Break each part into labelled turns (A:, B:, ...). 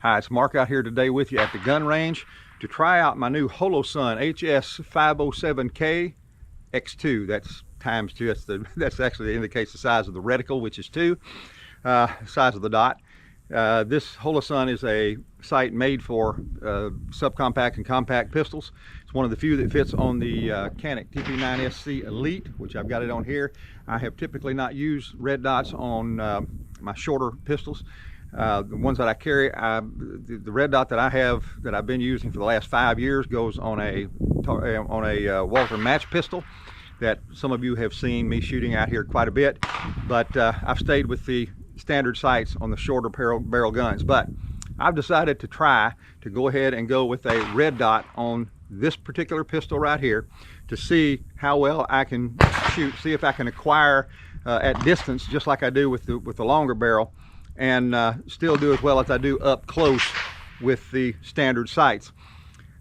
A: Hi, it's Mark out here today with you at the gun range to try out my new Holosun HS507K-X2. That's times 2. That's actually indicates the size of the reticle, which is 2, size of the dot. This Holosun is a sight made for subcompact and compact pistols. It's one of the few that fits on the Canik TP9SC Elite, which I've got it on here. I have typically not used red dots on my shorter pistols. The ones that I carry, the red dot that I have that I've been using for the last 5 years goes on a Walther match pistol that some of you have seen me shooting out here quite a bit, but I've stayed with the standard sights on the shorter barrel guns. But I've decided to try to go ahead and go with a red dot on this particular pistol right here to see how well I can shoot, see if I can acquire at distance just like I do with the longer barrel, and still do as well as I do up close with the standard sights.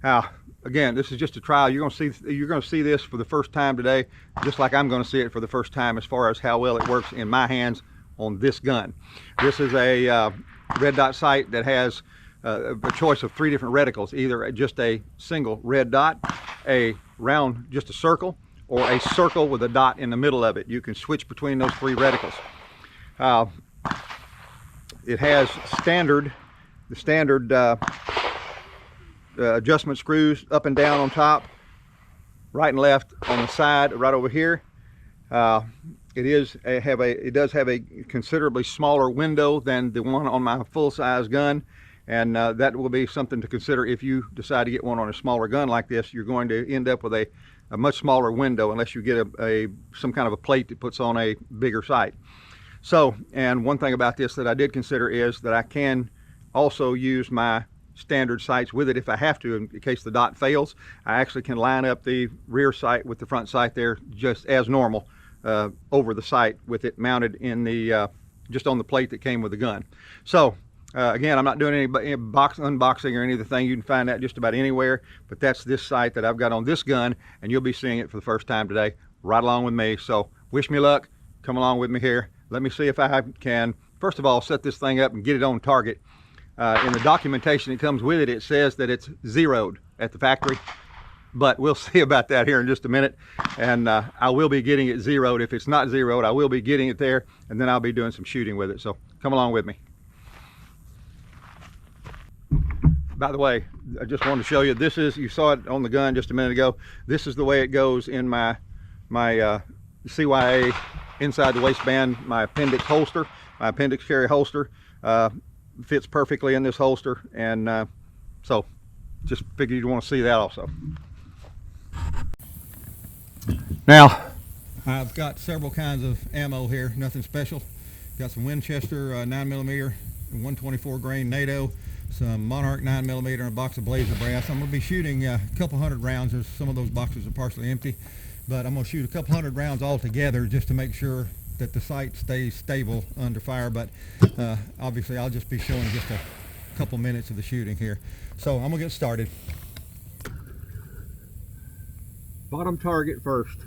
A: Now, again, this is just a trial. You're going to see this for the first time today, just like I'm going to see it for the first time as far as how well it works in my hands on this gun. This is a red dot sight that has a choice of 3 different reticles, either just a single red dot, a round, just a circle, or a circle with a dot in the middle of it. You can switch between those 3 reticles. It has the standard adjustment screws up and down on top, right and left on the side, right over here. It does have a considerably smaller window than the one on my full-size gun, and that will be something to consider if you decide to get one on a smaller gun like this. You're going to end up with a much smaller window unless you get some kind of a plate that puts on a bigger sight. So, and one thing about this that I did consider is that I can also use my standard sights with it if I have to, in case the dot fails. I actually can line up the rear sight with the front sight there just as normal over the sight with it mounted in the just on the plate that came with the gun. So again, I'm not doing any unboxing or any of the thing. You can find that just about anywhere, but that's this sight that I've got on this gun, and you'll be seeing it for the first time today right along with me. So wish me luck. Come along with me here. Let me see if I can, first of all, set this thing up and get it on target. In the documentation that comes with it, it says that it's zeroed at the factory, but we'll see about that here in just a minute. And I will be getting it zeroed. If it's not zeroed, I will be getting it there, and then I'll be doing some shooting with it. So come along with me. By the way, I just wanted to show you, this is, you saw it on the gun just a minute ago. This is the way it goes in my CYA inside the waistband, my appendix holster, my appendix carry holster. Fits perfectly in this holster, and so just figured you'd want to see that also. Now, I've got several kinds of ammo here, nothing special. Got some Winchester 9mm, 124 grain NATO, some Monarch 9mm, and a box of Blazer brass. I'm going to be shooting a couple hundred rounds. Some of those boxes are partially empty, but I'm going to shoot a couple hundred rounds all together just to make sure that the sight stays stable under fire. But obviously I'll just be showing just a couple minutes of the shooting here. So I'm gonna get started. Bottom target first.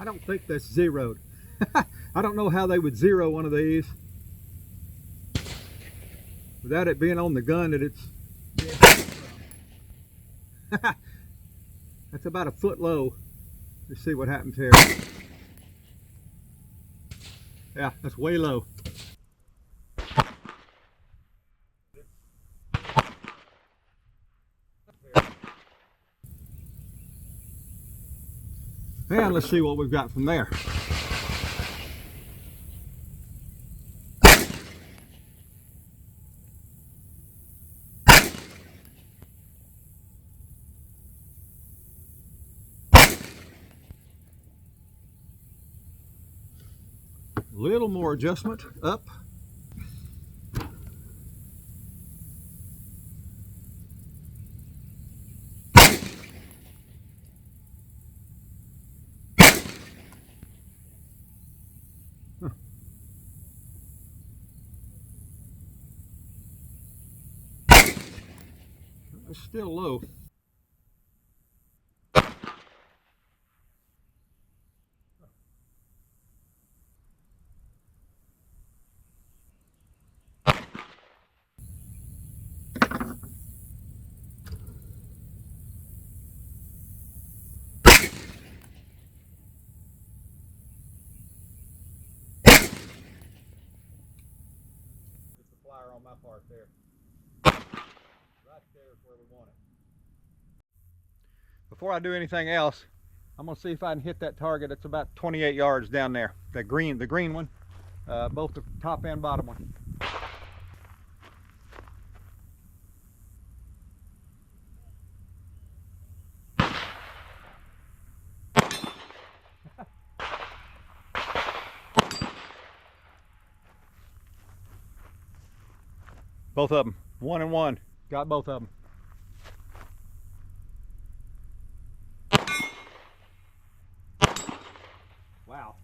A: I don't think that's zeroed. I don't know how they would zero one of these without it being on the gun that it's that's about a foot low. Let's see what happens here. Yeah, that's way low. And let's see what we've got from there. Little more adjustment up. It's still low. on my part there. Right there is where we want it. Before I do anything else, I'm going to see if I can hit that target. It's about 28 yards down there. The green one, both the top and bottom one. Both of them, 1 and 1. Got both of them. Wow.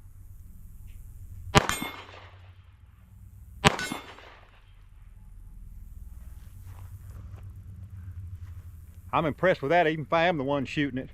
A: I'm impressed with that, even if I am the one shooting it.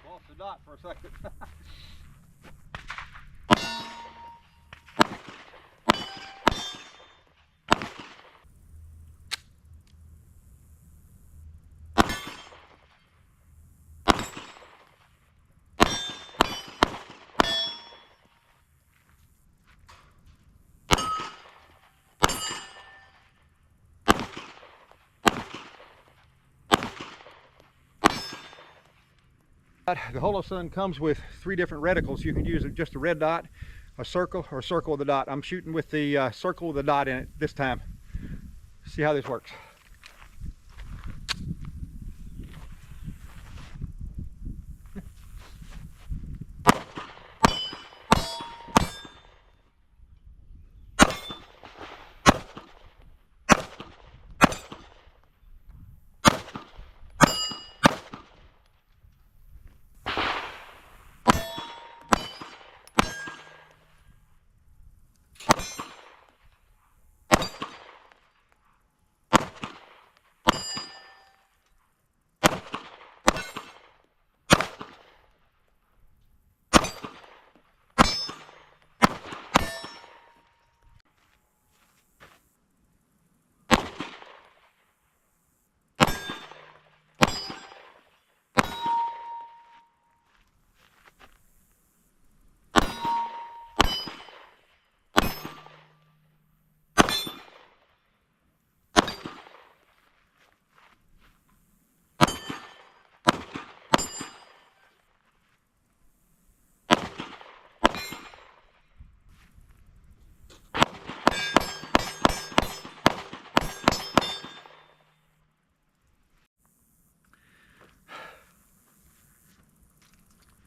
A: Lost the dot for a second. The Holosun comes with 3 different reticles. You can use just a red dot, a circle, or a circle with a dot. I'm shooting with the circle with a dot in it this time. See how this works.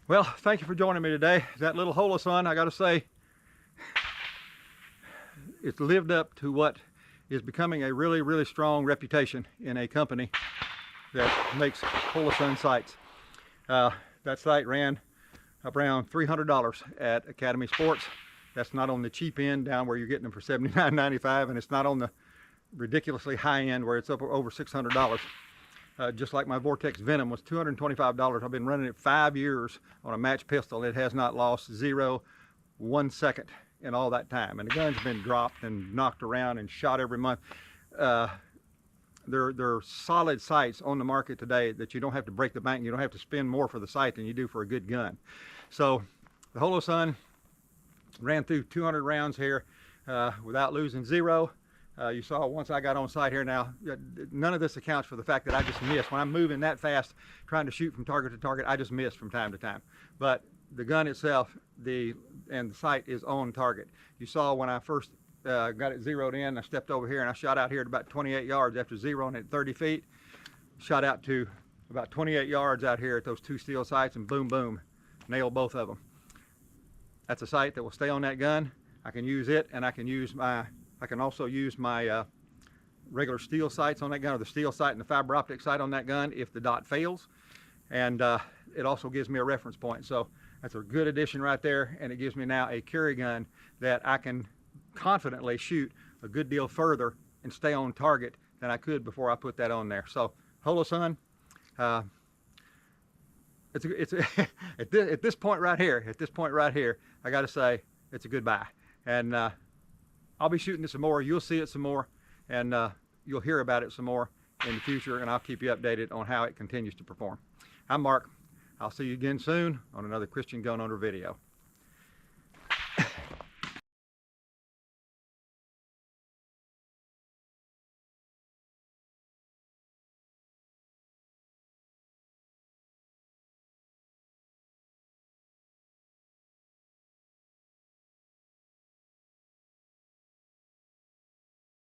A: Well, thank you for joining me today. That little Holosun, I got to say, it's lived up to what is becoming a really, really strong reputation in a company that makes Holosun sights. That sight ran around $300 at Academy Sports. That's not on the cheap end, down where you're getting them for $79.95, and it's not on the ridiculously high end where it's up over $600. Just like my Vortex Venom was $225. I've been running it 5 years on a match pistol. It has not lost 1 second in all that time. And the gun's been dropped and knocked around and shot every month. There are solid sights on the market today that you don't have to break the bank. You don't have to spend more for the sight than you do for a good gun. So the Holosun ran through 200 rounds here without losing 0. You saw once I got on sight here now, none of this accounts for the fact that I just missed. When I'm moving that fast, trying to shoot from target to target, I just miss from time to time. But the gun itself, and the sight is on target. You saw when I first got it zeroed in, I stepped over here and I shot out here at about 28 yards after zeroing at 30 feet. Shot out to about 28 yards out here at those 2 steel sights, and boom, boom, nailed both of them. That's a sight that will stay on that gun. I can use it, and I can also use my regular steel sights on that gun, or the steel sight and the fiber optic sight on that gun if the dot fails. And it also gives me a reference point. So that's a good addition right there, and it gives me now a carry gun that I can confidently shoot a good deal further and stay on target than I could before I put that on there. So Holosun, it's at this point right here, I got to say it's a good buy. And I'll be shooting it some more. You'll see it some more, and you'll hear about it some more in the future, and I'll keep you updated on how it continues to perform. I'm Mark. I'll see you again soon on another Christian Gun Owner video.